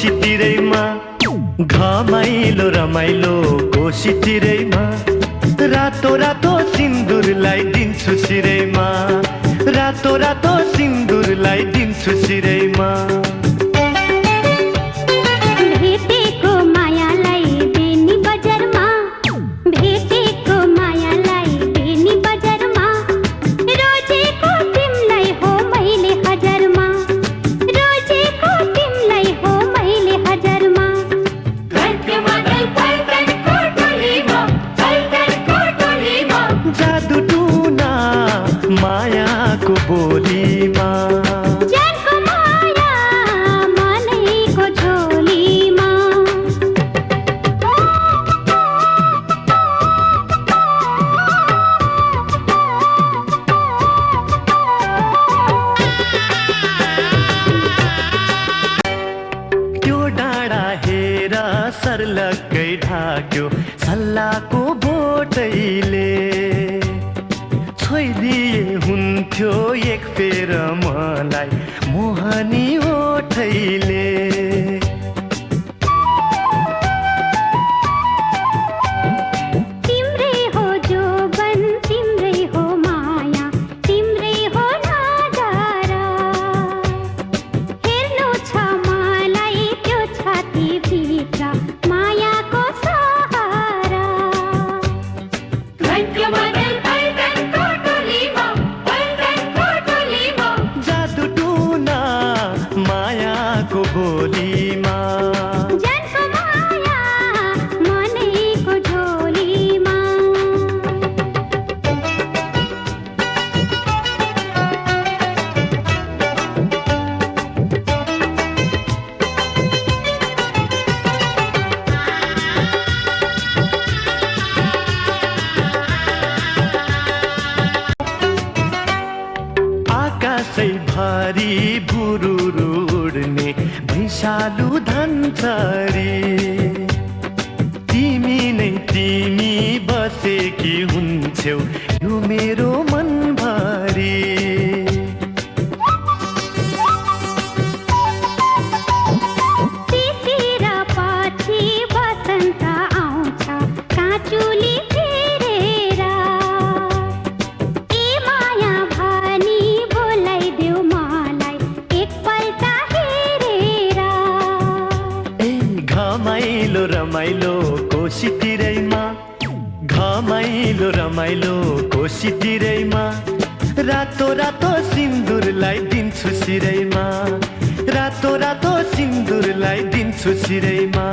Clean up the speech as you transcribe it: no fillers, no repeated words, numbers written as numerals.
कोसीतिरैमा घमाइलो रमाइलो कोसीतिरैमा रातो रातो सिन्दुरलाई दिन्छु सिरैमा रातो रातो सिन्दुरलाई दिन्छु सिरैमा भेटेको मायालाई बेनी बजारमा भेटेको मायालाई बेनी बजारमा रोजेको तिमलाई हो मैले हजारमा रोजेको तिमलाई हो मैले हजारमा जादु टुना मायाको बोलीमा जानको माया मनैको झोलीमा त्यो डाँडा हेर सर्लक्कै ढाक्यो सल्लाहको बोटैले छोइदिए हुन्थ्यो एक फेर मलाई मोहनी ओठैले तिम्रै हो जोबन तिम्रै हो माया तिम्रै हो नजारा हेर्नु छ मलाई त्यो छातीभित्र मायाको सहारा जादु टुना मायाको बोलीमा जानको माया मनैको झोलीमा आकाशै भारी बुरुरु उड्ने भैँसालु धन्छरी तिमी नै तिमी बसेकी हुन्छौ यो मेरो मनभरि शिशिर पछि वसन्त आउँछ काँचुली फेरेर ए माया भनी बोलाइदेऊ मलाई एकपल्ट हेरेर ए घमाइलो रमाइलो कोसीतिरैमा घमाइलो रमाइलो कोसीतिरैमा रातो रातो सिन्दुरलाई दिन्छु सिरैमा रातो रातो सिन्दुरलाई दिन्छु सिरैमा